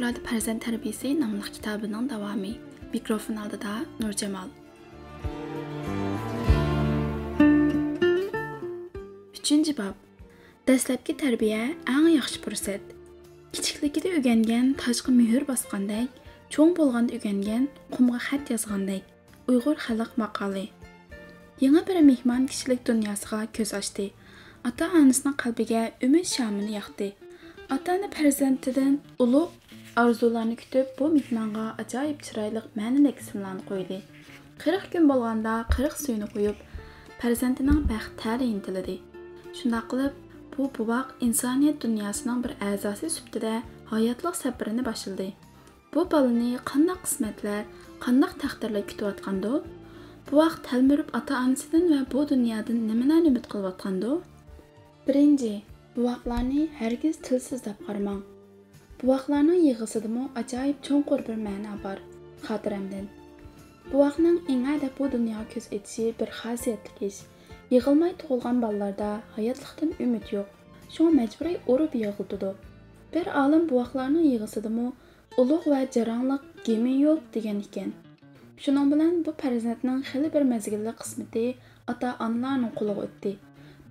Murad Farzand Tərbiyəsi namlıq kitabının davamı. Mikrofon aldıda Nur Cemal. 3-cü bab. Dəstləbki tərbiyə ən yaxşı fürsət. Kiçiklikdə öyrənən taşqa mühür basqandək, çoğ bolğanda öyrənən qumğa xətt yazğandək. Uyğur xalq maqalı. Yeni bir mehman kişilik dünyasına göz açdı. Ata-anasının qalbiga ümid şamını yaxdı. Ata-ana farzandidan uluq arzularını kütüb bu mehmanga acayip çiraylıq mənilik isimlarını qoydu. 40 gün bolğanda 40 suyunu qoyub farzandining bəxtləri intilidi. Şunda qılıb bu buvaq insaniyyət dünyasının bir əzası sübtida hayatlıq səfərini başladı. Bu balını qandaq qismətlər, qandaq təqdirlər kütüb atqandı? Buvaq təlmürüb ata-anasından və bu dünyadan nimələrni ümid qılıb atqandı? Birinci, buvaqlarını hərgiz tilsiz deb qarmang. Buvaqlarning yig'isida acayip cho'nqur bir ma'no bor, xotiramdan. Buvaqning eng bu dunyoga ko'z etishi bir xosiyatli ish. Yig'ilmay tug'ilgan bolalarda hayotlikdan umid yo'q. Shunga majburiy urib yig'ildi. Bir olim buvaqlarning yig'isida ulug' va jarangliq gemi yo'q degan ekan. Shuning bilan bu farzandning xili bir mezgilli qismati ota-onalarning qo'liga o'tdi.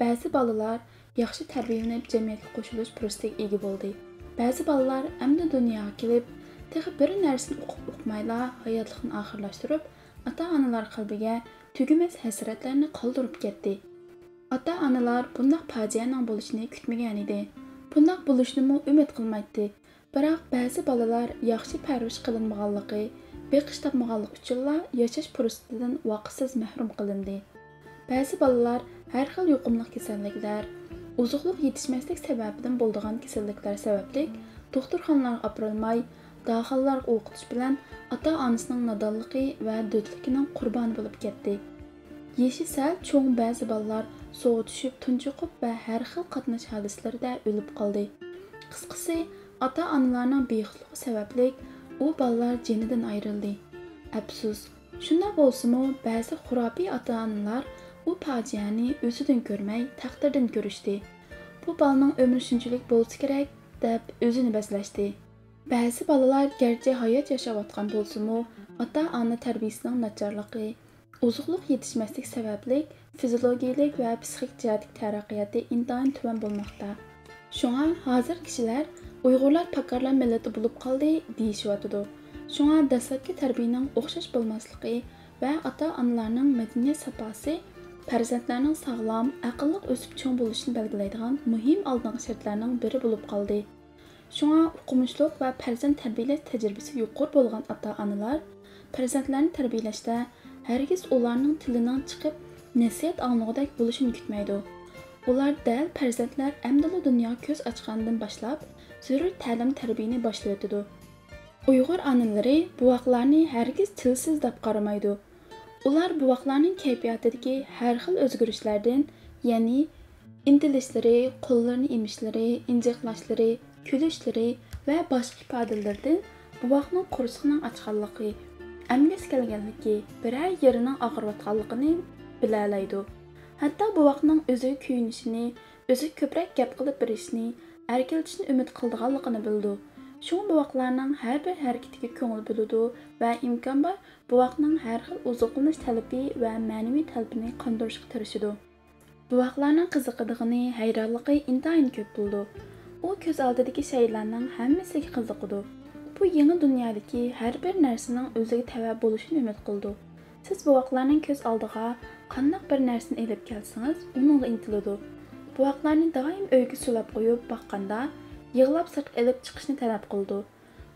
Ba'zi bolalar yaxshi tarbiyalanib jamiyatga qo'shilish fursatiga ega bo'ldi. Ba'zi bolalar amda dunyoga kelib, texi bir narsani o'qib-o'qmayla hayotlikni oxirlashtirib, ota-onalar qalbiga tugumas hasratlarni qoldirib ketdi. Ota-onalar bunday fojianing bo'lishini kutmagan edi. Bunday bo'lishni umid qilmaydi. Biroq ba'zi bolalar yaxshi parvarish qilinmaganligi, beqish topmaganligi uchunla yashash fursatidan vaqtsiz mahrum qilindi. Ba'zi bolalar har xil yuqumli kasalliklar, uzuqluq yetishmaslik sababidan bo'lgan kasalliklar sababli doktorxonalarga aprilmay, daxillarga o'qitish bilan ota-onasining nodonligi va do'tligining qurboni bo'lib ketdi. Yeshi sal cho'ng ba'zi bolalar suvga tushib, tunjuqib va har xil qatnash hodislarida o'lib qoldi. Qisqasi, ota-onalarning bexatligi sababli u bolalar jinidan ayrildi. Afsus, shunda bo'lsa-mu ba'zi xurofiy ota-onalar u fojiani o'zidan ko'rmay, taqdirdan ko'rishdi. Bu bolaning umri shunchalik bo'lsa kerak deb o'zini bazlashdi. Ba'zi bolalar garchi hayot yashayotgan bo'lsa-mu, ota-ona tarbiyasining nacharligi, uzuqluq yetishmaslik sababli fiziologik va psixik jihatdagi taraqqiyoti intayin tuvan bo'lmoqda. Shunga hozir kishilar Uyg'urlar pakarlar millati bo'lib qoldi deyishyotidi. Shunga dastlabki tarbiyaning o'xshash bo'lmasligi va ota-onalarning madaniyat saposi farzandlarning sog'lom, aqlli o'sib cho'ng bo'lishini belgilaydigan muhim oldingi shartlarning biri bo'lib qoldi. Shunga o'qimishliq va farzand tarbiyalash tajribasi yuqori bo'lgan ota-onalar farzandlarni tarbiyalashda hargiz ularning tilining chiqib nasihat anglagudek bo'lishini kutmaydi. Ular dal farzandlar amdala dunyoga ko'z ochgandan boshlab zarur ta'lim tarbiyani boshlaydi. Uyg'ur onalari buvaqlarni hargiz tilsiz deb qaramaydi. Ular buvaqlarning kayfiyatidagi har xil o'zgarishlardan, ya'ni intilishlari, qo'llarini emishlari, injiqlashlari, kulishlari va boshqa ifodalardan buvaqning qursining ochganligi, amgas kelganligi, birar yerining og'riyotganligini bilalaydi. Hatto buvaqning o'zi kuyinishini, o'zi ko'proq gap qilib berishini, erkaltishni umid qildiganligini bildi. Şu buvaqlarning har bir harakatiga ko'ngil bo'ladi va imkon bor buvaqning har xil oziqlanish talabi va ma'naviy talabini qondirishga tirishadi. Buvaqlarning qiziqadigani, hayronligi intayin ko'p bo'ldi. U ko'z oldidagi shaylarning hammasiga qiziqadi. Bu yangi dunyodagi har bir narsaning o'ziga tava bo'lishini umid qildi. Siz buvaqlarning ko'z oldiga qanday bir narsani elib kelsangiz, uningga intiladi. Buvaqlarni doim uyga sulab qo'yib boqqanda yig'lab sirt elib chiqishni talab qildi.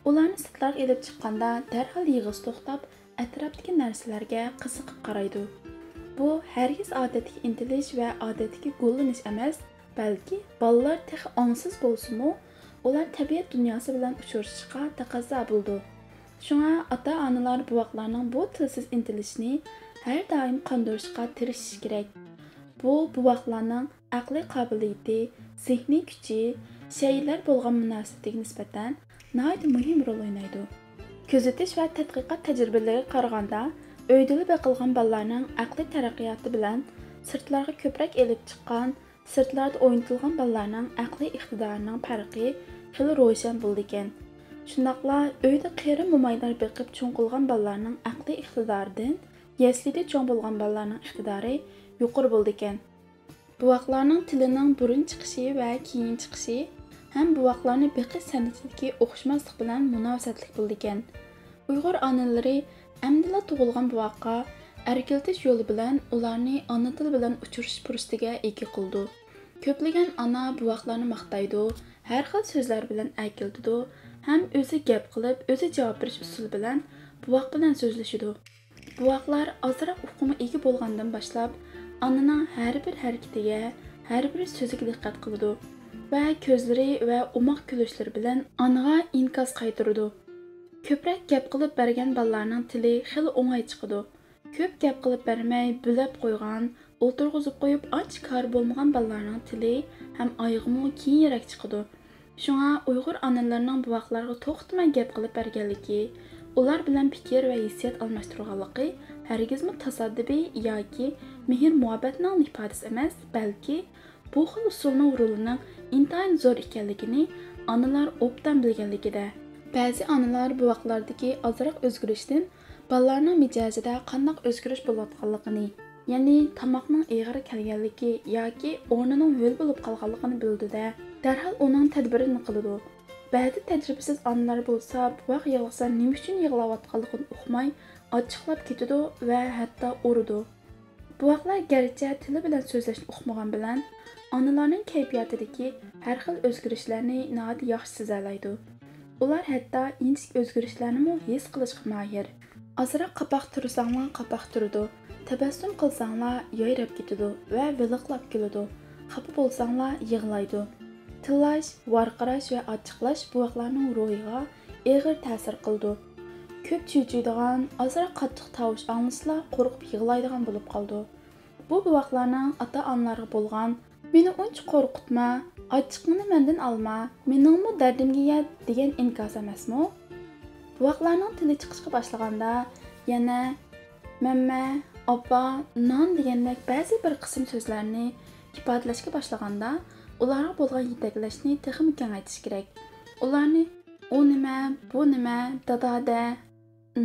Ularni sirtlarga elib chiqqanda darhol yig'ish to'xtab, atrofdagi narsalarga qiziqib qaraydi. Bu hargiz odatdagi intilish va odatdagi go'llanish emas, balki bolalar tex ongsiz bo'lsa-mu, ular tabiat dunyosi bilan uchrashishga taqozo bo'ldi. Shunga ota-onalar buvaqlarning bu tilsiz intilishini har doim qondirishga tirishish kerak. Bu buvaqlarning aqliy qobiliyati, zehniy kuchi, shaylar bo'lgan munosabatiga nisbatan nihoyat muhim rol o'ynaydi. Kuzatish va tadqiqot tajribalariga qaraganda, uyda boqilgan bolalarning aqliy taraqqiyoti bilan sirtlarga ko'proq elib chiqqan, sirtlarda o'ynatilgan bolalarning aqliy iqtidorining farqi xil ro'shan bo'ldi ekan. Shundaqla uyda qeri mo'maylar beqib cho'ng qilgan bolalarning aqliy iqtidoridan yaslida cho'ng bo'lgan bolalarning iqtidori yuqori bo'ldi ekan. Buvaqlarning tilining burun chiqishi va keyin chiqishi ham buvaqlarni beqish san'atidagi o'xshmaslik bilan munosabatlik bo'ldi ekan. Uyg'ur onalari amdila tug'ilgan buvaqqa erkiltish yo'li bilan ularni ona tili bilan uchrashish fursatiga ega qildi. Ko'plagan ona buvaqlarni maqtaydi, har xil so'zlar bilan erkiltidi, ham o'zi gap qilib, o'zi javob berish usuli bilan buvaq bilan so'zlashidi. Buvaqlar ozroq uqumi ega bo'lgandan boshlab onaning har bir harakatiga, har bir so'ziga diqqat qiladi va ko'zlari va umoq kulishlari bilan onaga inkos qaytaradi. Ko'proq gap qilib bergan bolalarning tili xil o'ng'ay chiqadi. Ko'p gap qilib bermay, bo'lib qo'ygan, o'ltirg'izib qo'yib ancha kar bo'lmagan bolalarning tili ham oyog'imi keyinroq chiqadi. Shunga Uyg'ur onalarining buvaqlarga to'xtamay gap qilib berganligi, ular bilan fikr va hissiyot almashtirganligi hargizmi tasoddifiy yoki mehr-muhabbatning ifodasi emas, balki bu xil usulning rolining intayin zo'r ekanligini onalar obdan bilganligida. Ba'zi onalar buvaqlardagi ozroq o'zgarishdan bolalarning mijozida qanday o'zgarish bo'layotganligini, ya'ni tomoqning eg'ir kelganligi yoki o'rnining ho'l bo'lib qolganligini bildi-da, darhol uning tadbirini qiladi. Ba'zi tajribasiz onalar bo'lsa, buvaq yig'lasa nima uchun yig'layotganligini uqmay, ochiqlab ketadi va hatto uradi. Buvaqlar garchi tili bilan so'zlashni uqmagan bilan, onalarning kayfiyatidagi har xil o'zgarishlarni nihoyat yaxshi sezalaydi. Ular hatto inchik o'zgarishlarni his qilishga mahir. Ozroq qapoq tursanglar qapoq turadi, tabassum qilsanglar yayrab ketadi va viliqlab kuladi. Xafa bo'lsanglar yig'laydi. Tillash, varqirash va ochiqlash buvaqlarning ruhiga og'ir ta'sir qildi. Ko'p cho'chiydigan, ozroq qattiq tovush anglaslar qo'rqib yig'laydigan bo'lib qoldi. Bu buvaqlarning ota-onalarga bo'lgan "Meni uncha qo'rqitma, ochiqni mendan olma, meningmi dardimga yet" degan inkos emasmi? Buvaqlarning tili chiqishga boshlaganda yana "mamma", "opa", "non" degandek ba'zi bir qism so'zlarni ifodalashga boshlaganda ularga bo'lgan yetaklashni texnik kengaytirish kerak. Ularni "u nima, bu nima, dada-da",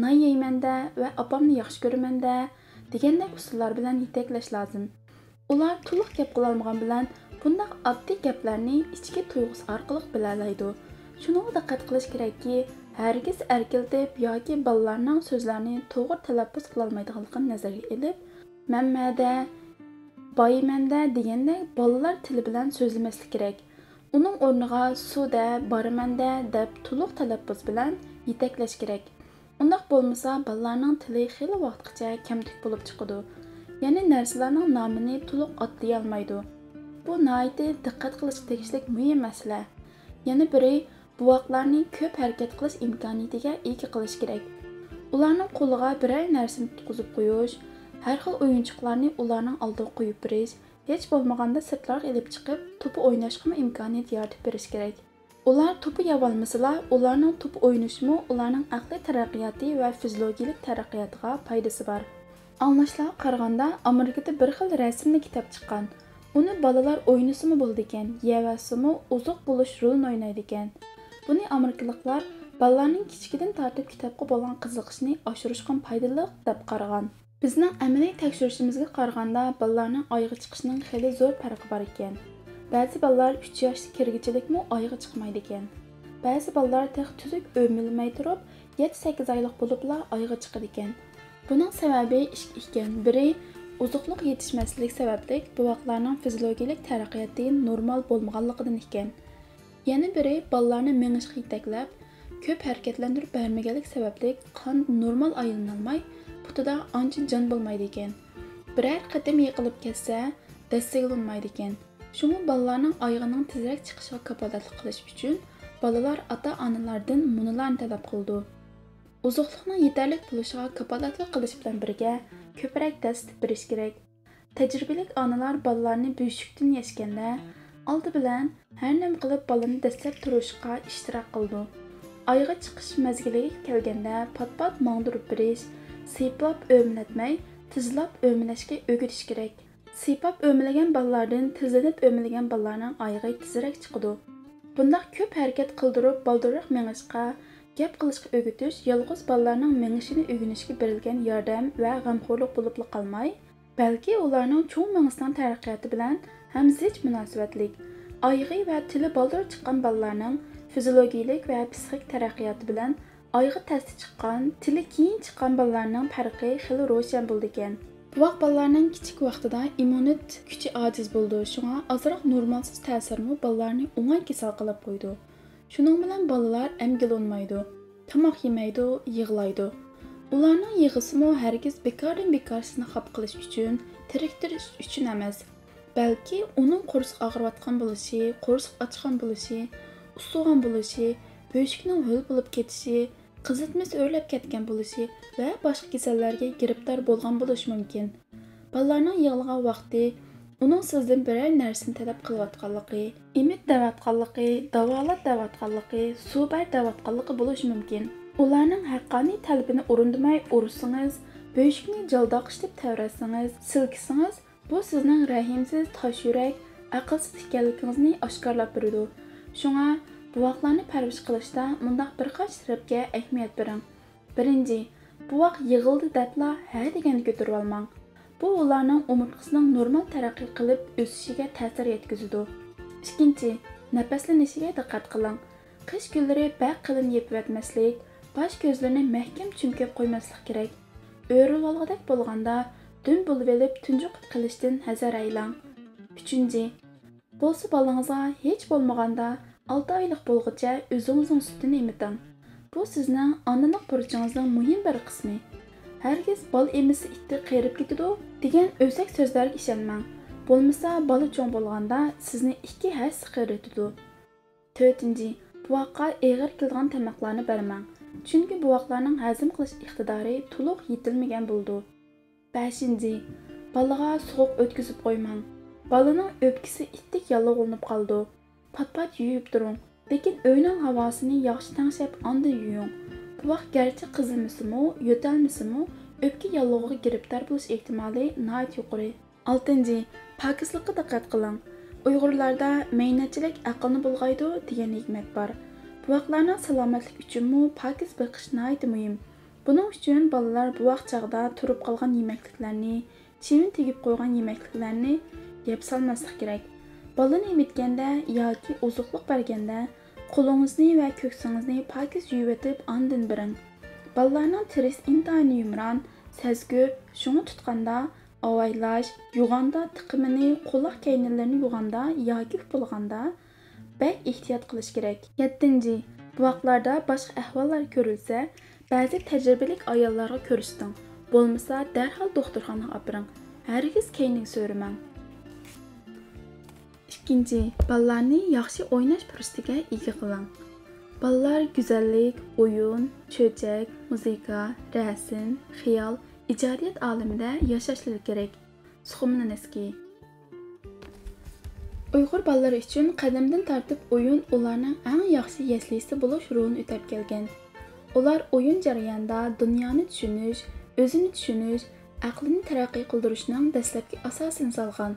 "non yeyman-da" va "opamni yaxshi ko'raman-da" degandek usullar bilan yetaklash lozim. Ular to'liq gap qila olmagan bilan bunday oddiy gaplarni ichki tuyg'usi orqali bilalaydi. Shunga diqqat qilish kerakki, hargiz erkiltib yoki bolalarning so'zlarini to'g'ri talaffuz qila olmaydiganligini nazarga olib, "mamma-da", "boyman-da" degandek bolalar tili bilan so'zlamaslik kerak. Uning o'rniga "suda", "boraman-da" deb to'liq talaffuz bilan yetaklash kerak. Undaq bo'lmasa, bolalarning tili xeyli vaqtgacha kamtik bo'lib chiqadi. Ya'ni narsalarning nomini to'liq atay olmaydi. Bu nihoyat diqqat qilishga tegishli muhim masala. Yana biri, buvaqlarni ko'p harakat qilish imkoniyatiga ega qilish kerak. Ularning qo'liga biror narsani tutqizib qo'yish, har xil o'yinchoqlarni ularning oldiga qo'yib berish, hech bo'lmaganda sirtlarga olib chiqib, to'p o'ynashga imkoniyat yaratib berish kerak. Ular to'p yavolmasalar, ularning to'p o'ynashimi ularning aqliy taraqqiyoti va fiziologik taraqqiyotiga foydasi bor. Anglashlarga qaraganda Amerikada bir xil rasmli kitob chiqqan. Uni bolalar o'ynasimi bo'ldi ekan, yevasimi uzuq bo'lish rolini o'ynaydi ekan. Buni Amerikaliklar bolalarning kichikidan tortib kitobga bo'lgan qiziqishni oshirishga foydali deb qaragan. Bizning amaliy tekshirishimizga qaraganda bolalarning oyga chiqishining xeyli zo'r farqi bor ekan. Ba'zi bolalar 3 yoshga kirgichilikmi oyga chiqmaydi ekan. Ba'zi bolalar tex tuzuk o'milmay turib 7-8 oylik bo'libla oyga chiqadi ekan. Buning sababi ikki ekan. Biri uzuqliq yetishmaslik sababli buvaqlarning fiziologik taraqqiyoti normal bo'lmaganligidan ekan. Yana biri bolalarni mengishga yetaklab, ko'p harakatlantirib bermaganlik sababli qon normal aylanolmay, putida ancha jon bo'lmaydi ekan. Biror qatim yiqilib ketsa, dastig'lanmaydi ekan. Shunga bolalarning oyog'ining tezroq chiqishiga kafolatlik qilish uchun bolalar ota-onalardan munolarni talab qildi. Uzuqlikning yetarli bo'lishiga kafolatlik qilish bilan birga ko'proq dars berish kerak. Tajribali onalar bolalarni buyishlikdan yashganda oldi bilan har nima qilib bolani dastlab turishga ishtirok qildi. Oyga chiqish mazgiliga kelganda pat-pat mangdirib berish, siyplab o'mlatmay, tizlab o'mlashga o'g'itish kerak. Siypab o'mlagan bolalardan tizlanib o'mlagan bolalarning oyog'i tezroq chiqadi. Bundaq ko'p harakat qildirib, baldirroq mengishga Gap qilishga o'gitish yolg'iz bolalarning mengishini o'rganishga berilgan yordam va g'amxo'rlik bo'lib qolmay, balki ularning cho'ng mengisining taraqqiyoti bilan ham zich munosabatlik. Ayg'i va tili baldur chiqqan bolalarning fiziologik va psixik taraqqiyoti bilan ayg'i tasti chiqqan, tili keyin chiqqan bolalarning farqi xil ro'shan bo'ldi ekan. Buaq bolalarning kichik vaqtida immunit kuchi ojiz bo'ldi. Shunga ozroq normalsiz ta'sirmi bolalarni o'ngay kasal qilib qo'ydi. Shuning bilan bolalar emgilolmaydi, tomoq yemaydi, yig'laydi. Ularning yig'isimi hargiz bekordan-bekor sizni xafa qilish uchun, tiriktirish uchun emas, balki uning qursiq og'riyotgan bo'lishi, qursiq ochgan bo'lishi, ustigan bo'lishi, bo'shikning ho'l bo'lib ketishi, qizitmasi o'rlab ketgan bo'lishi va boshqa kasallarga giribdor bo'lgan bo'lishi mumkin. Bolalarning yig'ilgan vaqti uning sizdan biror narsani talab qilayotganligi, imit davatganligi, davolat davatganligi, subar davatganligi bo'lishi mumkin. Ularning haqqoniy talabini o'rindamay ursangiz, bo'shikni jaldoqish deb tavrasangiz, silkisangiz, bu sizning rahimsiz, tosh yurak, aqlsiz ekanligingizni oshkorlab beradi. Shunga buvoqlarni parvarish qilishda mundaq bir qancha tarafga ahamiyat bering. Birinchi, buvoq yig'ildi debla ha degani ko'tarib olmang. Bu ularning umurtqisining normal taraqqiy qilib o'sishiga ta'sir yetkazadi. Ikkinchi, nafaslanishiga diqqat qiling. Qish kunlari baq qilin yepib etmaslik, bosh ko'zlarini mahkam chumkab qo'ymaslik kerak. O'rilib olgandek bo'lganda dum bo'lib olib tunjuqib qilishdan hazar aylang. Uchinchi, bo'lsa bolangizga hech bo'lmaganda 6 oylik bo'lguncha o'zingizning sutini emiting. Bu sizning onalik burchingizning muhim bir qismi. Hargiz bol emisi itni qerib ketadi degan o'sak so'zlarga ishonmang. Bo'lmasa bola cho'ng bo'lganda sizni 2 has qeritadi. 4. Buvoqqa eg'ir kelgan tamoqlarni bermang. Chunki buvoqlarning hazm qilish iqtidori to'liq yetilmagan bo'ldi. 5. Bolaga sovuq o'tkazib qo'ymang. Bolaning o'pkisi itdek yallig'lanib qoldi. Pat-pat yuyib turing, lekin uyning havosini yaxshi tangshab ondan yuying. Buvoq garchi qizilmasimi, yo'talmasimi, o'pka yallig'iga giribdor bo'lish ehtimoli nihoyat yuqori. 6. Pokizlikqa diqqat qiling. Uyg'urlarda maynachilik aqlni bulg'aydi degan hikmat bor. Buvoqlarning salomatlik uchunmi pokiz beqish nihoyat muhim. Buning uchun bolalar buvoq chog'da turib qolgan yemekliklarni, chivin tegib qo'ygan yemekliklarni yeb solmaslik kerak. Bolani emitganda yoki oziqliq berganda qo'lingizni va ko'ksingizni pokiz yuvib etib ondan bering. Bolalarning terisi intayin yumron, sezgur, shuni tutganda, avaylash, yug'anda tiqimini, quloq kaynalarini yug'anda yoki bo'lganda bak ehtiyot qilish kerak. 7. Buvoqlarda boshqa ahvollar ko'rilsa, ba'zi tajribali ayollarga ko'rsating. Bo'lmasa darhol doktorxonaga olib boring. Hargiz keyning so'ramang. 2. Bolalarni yaxshi o'ynash fursatiga ega qiling. Bolalar go'zallik, o'yin, cho'chak, musiqa, rasm, xiyol, ijodiyat olamida yashashlari kerak. Suxumnaneski. Uyg'ur bolalari uchun qadimdan tortib o'yin ularning eng yaxshi yaslisi bo'lish rolini o'tab kelgan. Ular o'yin jarayonida dunyoni tushunish, o'zini tushunish, aqlini taraqqiy qildirishning dastlabki asosini solgan.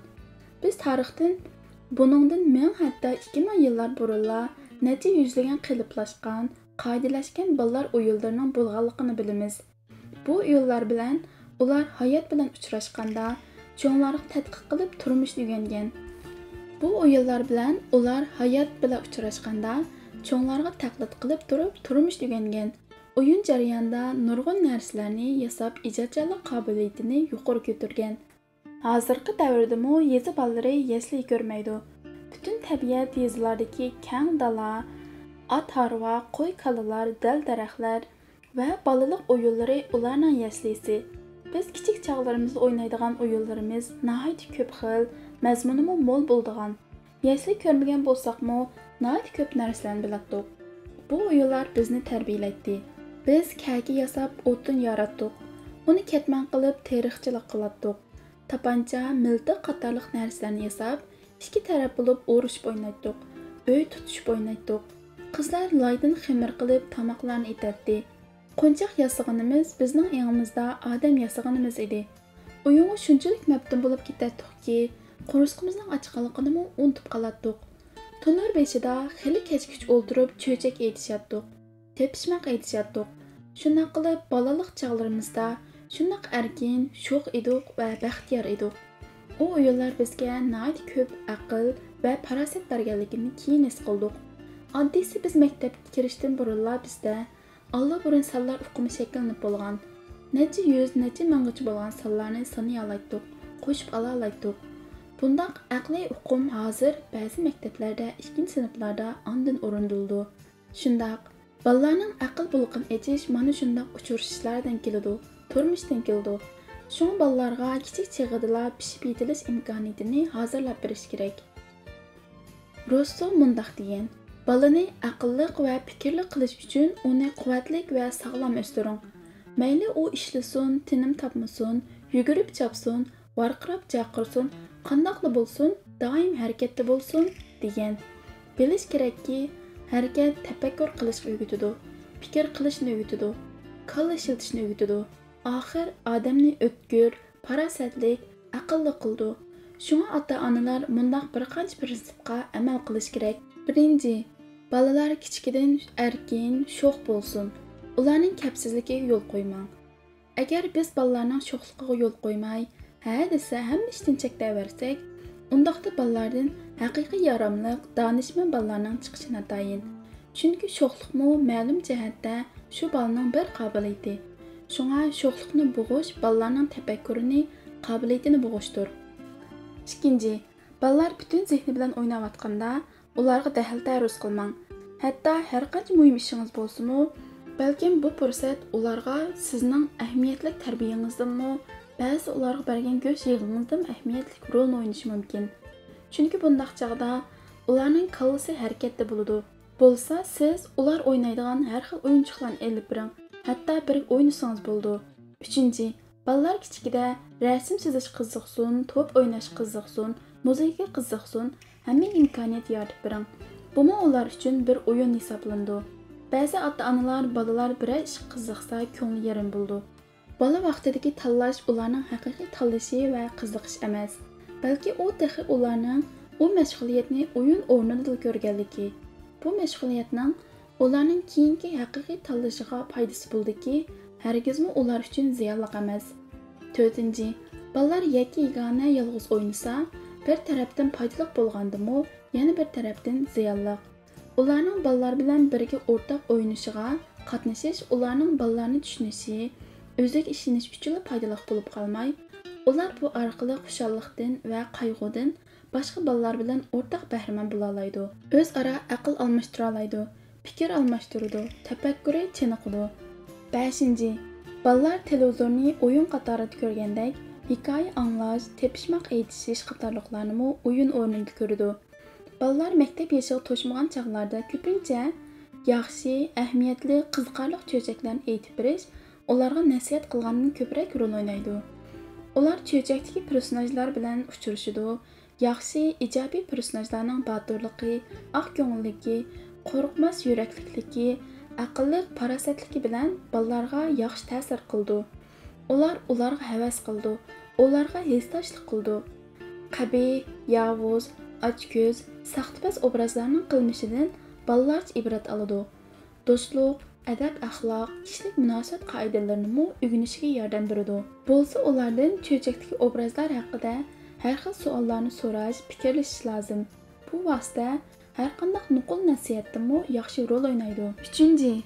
Biz tarixdan buningdan ming hatto 2000 yillar burunla necha yuzlagan qiliplashgan, qoidalashgan bolalar o'yinlarining bo'lganligini bilamiz. Bu o'yinlar bilan ular hayot bilan uchrashganda cho'nglarga tadqiq qilib turmushni o'rgangan. Bu o'yinlar bilan ular hayot bilan uchrashganda cho'nglarga taqlid qilib turib turmushni o'rgangan. O'yin jarayonida nurg'un narsalarni yasab ijodkorlik qobiliyatini yuqori ko'targan. Hozirgi davrdami yezi bolalari yasli ko'rmaydi. Butun tabiat yezilardagi kang dala, ot harva, qo'y kalalar, dal daraxtlar va bolalik o'yinlari ularning yaslisi. Biz kichik chog'larimizda o'ynaydigan o'yinlarimiz nihoyat ko'p xil, mazmuni mo'l bo'ladigan. Yasli ko'rmagan bo'lsaqmi, nihoyat ko'p narsalarni bilardik. Bu o'yinlar bizni tarbiyalaydi. Biz kaki yasab o'tin yaratdik. Uni ketman qilib tarixchilik qilardik. Tapancha, miltiq qatorliq narsalarni yasab, ikki taraf bo'lib urushib o'ynaydik. Uy tutishib o'ynaydik. Qizlar loydan ximir qilib tomoqlarni etadi. Qo'nchoq yasaganimiz bizning yonimizda odam yasaganimiz edi. O'yinga shunchalik mabtun bo'lib ketadikki, qo'rsqimizning ochqanligini unutib qolardik. Tunlar beshida xili kechgacha o'ltirib cho'chak aytishardik. tepishmoq aytishaddiq. Shunday qilib, balalik chog'larimizda shundoq erkin, sho'x ediq va baxtiyor ediq. U o'yinlar bizga nihoyat ko'p aql va farosat berganligini keyin his qildik. Oddiysi biz maktabga kirishdan burunla bizda allburun sonlar uqumi shakllanib bo'lgan. Necha yuz, necha minggacha bo'lgan sonlarni sanay olaydik, qo'shib ola olaydik. Bundaq aqliy uqum hozir ba'zi maktablarda 2-sinflarda ondan o'rindildi. Shundaq bolalarning aql bulqin echish mana shundaq uchrashishlardan keladi, turmushdan keladi. Şoň balalarga kiçik çağıdala pişip yetiliş imkaniyetini hazırlap beriş kerak. Rousseau mundaq degan: balani aqlliq va fikirli qilish uchun uni quvvatlik va sog'lom o'stiring. Mayli u ishlasin, tinim topmasin, yugurib chopsin, varqirab chaqirsin, qandoqli bo'lsin, doim harakatda bo'lsin degan. Bilish kerakki, harakat tafakkur qilishga o'rgatadi, fikr qilishni o'rgatadi, kalla ishlatishni o'rgatadi. Axir odamni o'tkir, farosatlik, aqlli qildi. Shunga ota-onalar mundaq bir qancha prinsipga amal qilish kerak. Birinchi, balalar kichkidan erkin, sho'x bo'lsin. Ularning kapsizligiga yo'l qo'ymang. Agar biz balalarning sho'xligiga yo'l qo'ymay, ha desa hamma ishdan chekdaversak, undaqda balalardan haqiqiy yaramliq, donishmand balalarning chiqishi natayin. Chunki sho'xlikmi ma'lum jihatda shu balaning bir qobiliyati. Şoňa şoňlukny bug'uş balalarning tafakkurini, qobiliyatini bug'ushdir. Ikkinchi, balalar bütün zehni bilan o'ynayotganda ularga dahl taruz qilmang. Hatto har qancha muhim ishingiz bo'lsa-mu, balkim bu fursat ularga sizning ahamiyatli tarbiyangizdanmi, ba'zi ularga bergan go'sht yig'ingizdan ahamiyatli rol o'ynashi mumkin. Chunki bundaq chaqda ularning kallasi harakatda bo'ladi. Bo'lsa, siz ular o'ynaydigan har xil o'yinchoqlarni elib biring. Hatta bir oynasanız bo'ldi. Üçüncü, balalar kichikda rasm chizish qiziqsin, top o'ynash qiziqsin, muzika qiziqsin, hamma imkoniyat yaratib bering. Bumi ular uchun bir o'yin hisoblandi. Ba'zi ota-onalar balalar biror ish qiziqsa ko'ngli yarim bo'ldi. Bola vaqtidagi tanlash ularning haqiqiy tanlashi va qiziqish emas, balki u texi ularning u mashg'uliyatni o'yin o'rnida ko'rganligi. Bu mashg'uliyatning ularning keyingi haqiqiy tanlashiga foydasi bo'ldiki, hargizmi ular uchun ziyonli emas. 4. Balalar yoki yagona yolg'iz o'ynasa, bir tarafdan foydali bo'lgandimi, yana bir tarafdan ziyonli. Ularning balalar bilan birga o'rtaq o'ynashiga qatnashish ularning balalarni tushunishi, o'ziga ishonish uchun foydali bo'lib qolmay, ular bu orqali xushallikdan va qayg'udan boshqa balalar bilan o'rtaq bahramand bo'la oladi. O'zaro aql almashtira oladi. Fikir almashtirdi, tafakkuri chiniqdi. 5. Balalar televizorni o'yin qatorida ko'rgandek, hikoya anglash, tepishmoq aytishish qatorliqlarni o'yin o'rnida ko'rdi. Balalar maktab yoshiga to'shmagan chog'larda ko'pincha yaxshi, ahamiyatli, qiziqarli cho'chaklarni aytib berish ularga nasihat qilgandan ko'proq rol o'ynaydi. Ular cho'chakdagi personajlar bilan uchrashadi. Yaxshi, ijobiy personajlarning botirligi, oq ko'ngilligi, qo'rqmas yuraklikligi, aqlli farosatligi bilan balalarga yaxshi ta'sir qildi. Ularga havas qildi, ularga hesdoshlik qildi. Qabih, yovuz, ochko'z, saxtibaz obrazlarning qilmishidan balalar ibrat oladi. Do'stlik, adab, axloq, kishilik munosabat qoidalarini o'rganishiga yordam beradi. Bo'lsa ulardan cho'chakdagi obrazlar haqida har xil savollarni so'rash, fikrlashish lozim. Bu vosita har qanday nuqul nasihatdimi yaxshi rol o'ynaydi. 3.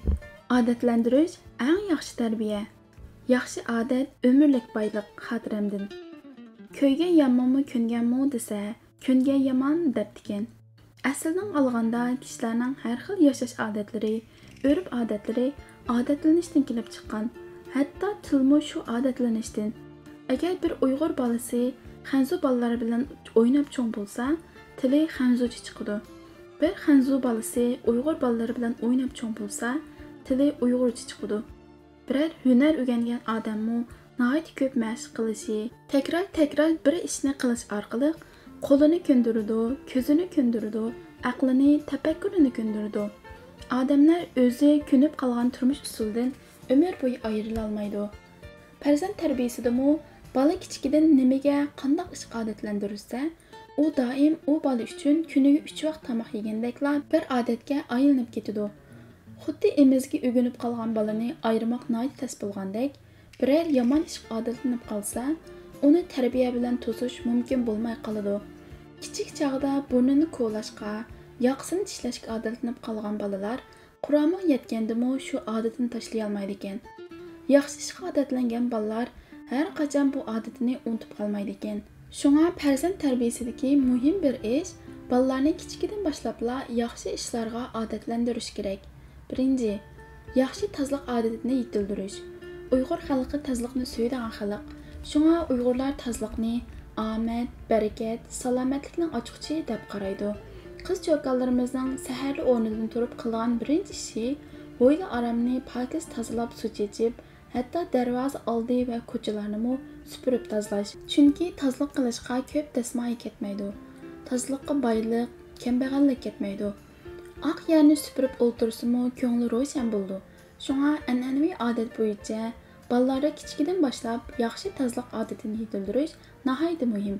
Odatlantirish eng yaxshi tarbiya. Yaxshi odat umrlik boylik xotiramdan. Ko'ygan yamonmi ko'nganmi desa, ko'ngan yomon debdikan. Asldan olganda kishilarning har xil yashash odatlari, urf odatlari odatlanishdan kelib chiqqan. Hatto tilmo shu odatlanishdan. Agar bir Uyg'ur bolasi Xanzu bolalar bilan o'ynab cho'ng bo'lsa, tili xanzucha chiqadi. Bir Xanzu bolasi Uyg'ur bolalari bilan o'ynab cho'ng bo'lsa, tili Uyg'urcha chiqadi. Biror hunar o'rgangan odammi nihoyat ko'p mashq qilishi, takrar bir ishni qilish orqali qo'lini ko'ndiradi, ko'zini ko'ndiradi, aqlini, tafakkurini ko'ndiradi. Odamlar o'zi ko'nib qolgan turmush usulidan umr bo'yi ayrila olmaydi. Farzand tarbiyasidami bola kichikidan nimaga, qanday ish odatlantirilsa, u doim u bola uchun kuniga 3 vaqt tomoq yegandekla bir odatga aylanib ketadi. Xuddi emizga o'rganib qolgan balani ayırmaq nayt tez bo'lgandek, birər yomon ishga odatlanib qolsa, uni tarbiya bilan to'sish mumkin bo'lmay qoladi. Kichik chog'da burnini kovlashga, yoqsini tishlashga odatlanib qolgan bolalar Qur'onga yetgandimi shu odatini tashlay olmaydi ekan. Yaxshi ishga odatlangan bolalar har qachon bu odatini unutib qolmaydi ekan. Shunga farzand tarbiyasidagi muhim bir ish bolalarni kichikidan boshlabla yaxshi ishlarga odatlantirish kerak. Birinchi, yaxshi tozliq odatini yetildirish. Uyg'ur xalqi tozliqni suyadigan xalq. Shunga Uyg'urlar tozliqni omad, barakat, salomatlikning ochiqchi deb qaraydi. Qiz cho'rkanlarimizning saharda o'rnidan turib qilgan birinchi ishi hovli aramni pokiz tozalab suv chechib, hatto darvoza oldi va ko'chalarni supurib tozalash. Chunki tozliq qilishga ko'p dasmoy ketmaydi. Tozliqqa boylik, kambag'allik ketmaydi. Oq yerni supurib o'tirsimi ko'ngli ro'shan bo'ldi. Shunga an'anaviy odat bo'yicha bolalarga kichikidan boshlab yaxshi tozliq odatini yetildirish nihoyat muhim.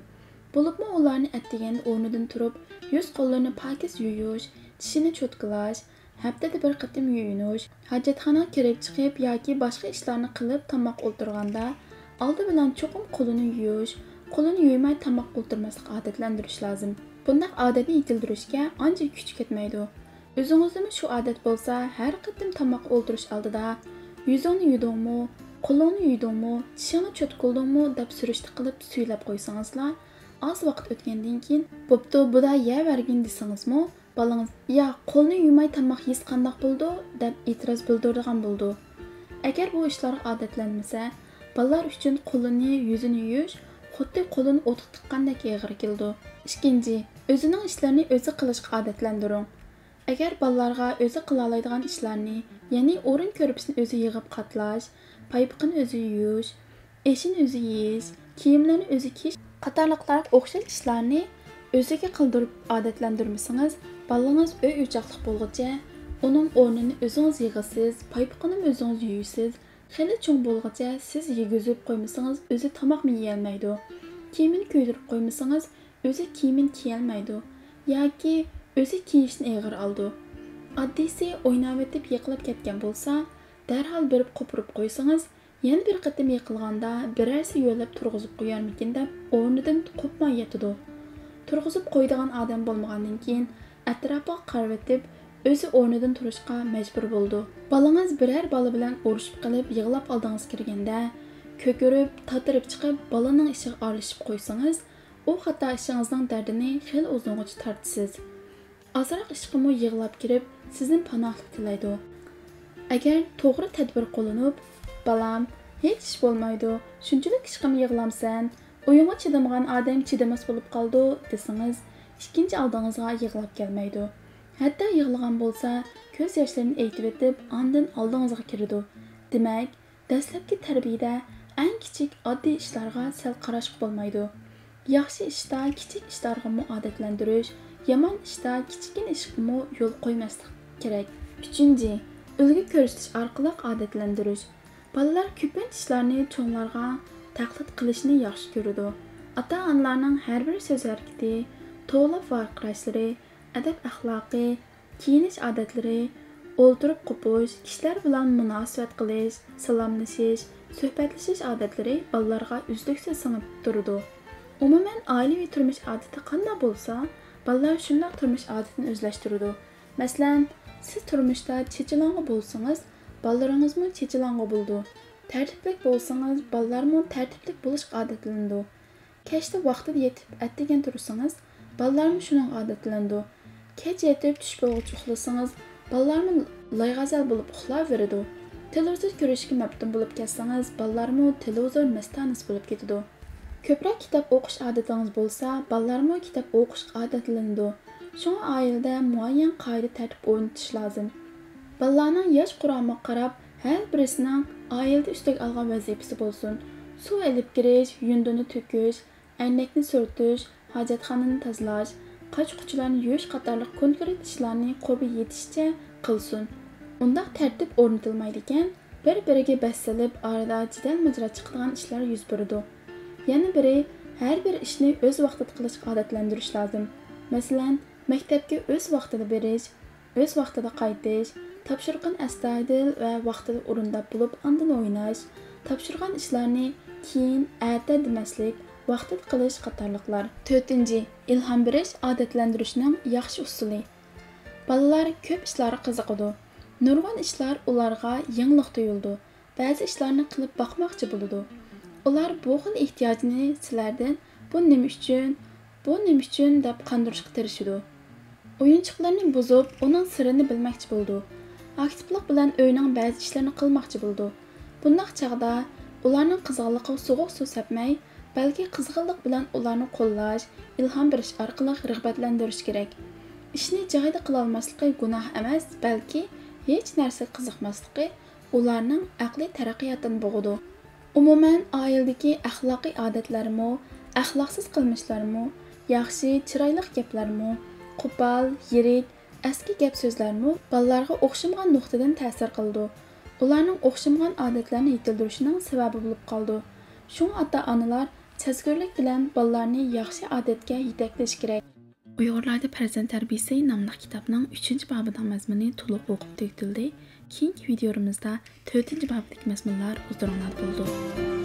Bo'libmi ularni attiganda o'rnidan turib, yuz qo'llarini pokiz yuvish, tishini cho'tkilash, haftada bir qatim yuvinish, hojatxonaga kirib chiqib yoki boshqa ishlarni qilib tomoq o'ltirganda oldi bilan cho'qim qo'lini yuvish, qo'lini yuvmay tomoq o'ltirmaslikka odatlantirish lozim. Bunday odatni yetildirishga ancha kuch ketmaydi. O'zingizda shu odat bo'lsa, har qatim tomoq o'ltirish oldida yuzingni yudingmi, qo'lingni yudingmi, tishingni cho'tkildingmi deb surishti qilib suylab qo'ysangizlar, az vaqt o'tgandan keyin bo'pti, buda yevergin desangizmi, bolangiz "Ya, qo'lni yumay tomoq yez qandoq bo'ldi?" deb e'tiroz bildiradigan bo'ldi. Agar bu ishlar odatlanmasa, bolalar uchun qo'lini, yuzini yuvish xuddi qo'lini o'tib tiqqandek og'ir keldi. Ikkinchi, o'zining ishlarini o'zi qilishga odatlantiring. Agar bolalarga o'zi qila oladigan ishlarni, ya'ni o'rin ko'rpasini o'zi yig'ib qatlash, paypoqni o'zi yuvish, eshini o'zi yeyish, kiyimlarni o'zi kiyish qatorliqlarga o'xshash ishlarni o'ziga qildirib odatlantirmasangiz, bolangiz uy o'choqliq bo'lguncha uning o'rnini o'zingiz yig'isiz, paypoqini o'zingiz yuyisiz, xeli cho'ng bo'lguncha siz yegizib qo'ymasangiz o'zi tomoqni yeyolmaydi. Kiyimini kuydirib qo'ymasangiz o'zi kiyimini kiyolmaydi yoki o'zi kiyishni eg'ir oldi. Oddiysi o'ynab o'tib yiqilib ketgan bo'lsa, darhol berib qo'pirib qo'ysangiz, yana bir qatim yiqilganda birarsi yo'lab turg'izib qo'yarmikin deb o'rnidan qo'pmay yotadi. Turg'izib qo'ydigan odam bo'lmagandan keyin atrofga qarab o'tib, o'zi o'rnidan turishga majbur bo'ldi. Bolangiz biror bola bilan urushib qilib yig'lab oldingiz kirganda, ko'kirib, tatirib chiqib bolaning ishiga aralashib qo'ysangiz, u xato ishingizning dardini xil uzungacha tortisiz. Azroq ishqimi yig'lab kirib, sizning panohlik tilaydi. Agar to'g'ri tadbir qo'llanib, balam, hech ish bo'lmaydi, shunchalik ishqim yig'lamsan, uyingga chidamagan odam chidamas bo'lib qoldi desangiz, ikkinchi oldingizga yig'lab kelmaydi. Hatto yig'lagan bo'lsa, ko'z yoshlarini aytib o'tib, ondan oldingizga kiradi. Demak, dastlabki tarbiyada eng kichik oddiy ishlarga sal qarashib bo'lmaydi. Yaxshi ishda kichik ishlarga odatlantirish, yomon ishda kichikina ishga yo'l qo'ymaslik kerak. 3. Ulgu ko'rsatish orqali odatlantirish. Bolalar ko'pincha ishlarni cho'nglarga taqlid qilishni yaxshi ko'radi. Ota-onalarning har bir so'z harakati, to'g'ri varqirashlari, adab axloqi, kiyinish odatlari, o'ltirib qo'pish, kishilar bilan munosabat qilish, salomlashish, suhbatlashish odatlari bolalarga uzluksiz singib turadi. Umuman oilaviy turmush odati qanday bo'lsa, bolalar shunday turmush odatini o'zlashtiradi. Masalan, siz turmushda chechilonga bo'lsangiz, bolalaringizmi chechilonga bo'ldi. Tartiblik bo'lsangiz, bolalarmi tartiblik bo'lishga odatlandi. Kechda vaqtida yetib attigan tursangiz, bolalarmi shuning odatlandi. Kech yetib tush bo'lg'uch uxlasangiz, bolalarmi layg'azal bo'lib uxlayveradi. Televizor ko'rishga mabtun bo'lib ketsangiz, bolalarmi televizor mastanasi bo'lib ketadi. Ko'proq kitob o'qish odatingiz bo'lsa, bolalarmi kitob o'qishga odatlandi. Shunga oilada muayyan qoida tartib o'rnatish lozim. Bolalarning yosh Qur'onga qarab, har birisining oilada üstüge algan vazifasi bo'lsin. Suv elib kirish, yundini to'kish, aynakni surtish, hojatxonani tozalash, qoch-quchlarni yuvish qatorliq konkret ishlarni qo'bi yetishcha qilsin. Undaq tartib o'rnatilmaydi ekan, bir-biriga bas solib, orada jidal-mujra chiqadigan ishlar yuz beradi. Yana biri, har bir ishni o'z vaqtida qilishga odatlantirish lozim. Masalan, maktabga o'z vaqtida berish, o'z vaqtida qaytish, Tapşırgan əstayidil və vaxtida orundab bulub andın oynaş, tapşırgan işlarni keyin ətə deməslik, vaxtida qilish qatarlıqlar. 4. İlham beriş adətləndirishning yaxshi usuli. Balalar ko'p ishlarga qiziqadi. Nurg'un ishlar ularga yangilik tuyuldi. Ba'zi ishlarni qilib boqmoqchi bo'ladi. Ular bu xil ehtiyojini sizlardan bu nima uchun deb qandirishga tirishadi. O'yinchiqlarni buzib, uning sirini bilmoqchi bo'ldi. Aktivlik bilan uyning ba'zi ishlarini qilmoqchi bo'ldi. Bundaq chaqda ularning qizg'inligiga sovuq suv sepmay, balki qizg'inlik bilan ularni qo'llash, ilhom berish orqali rag'batlantirish kerak. Ishni joyida qila olmasligi gunoh emas, balki hech narsaga qiziqmasligi ularning aqliy taraqqiyotini bo'g'idi. Umuman oiladagi axloqiy odatlarmi, axloqsiz qilmishlarmi, yaxshi, chiroyli gaplarmi, qo'pol, yirik, eski gap so'zlarmi bolalarga o'xshamagan nuqtadan ta'sir qildi. Ularning o'xshamagan odatlarni yetildirishining sababi bo'lib qoldi. Shunga ota-onalar sezgirlik bilan bolalarni yaxshi odatga yetaklash kerak. Uyg'urlarda farzand tarbiyasi nomli kitobning 3-bobining mazmuni to'liq o'qib tugatildi. Keyingi videomizda 4-bobdagi mazmunlar huzuringizda bo'ldi.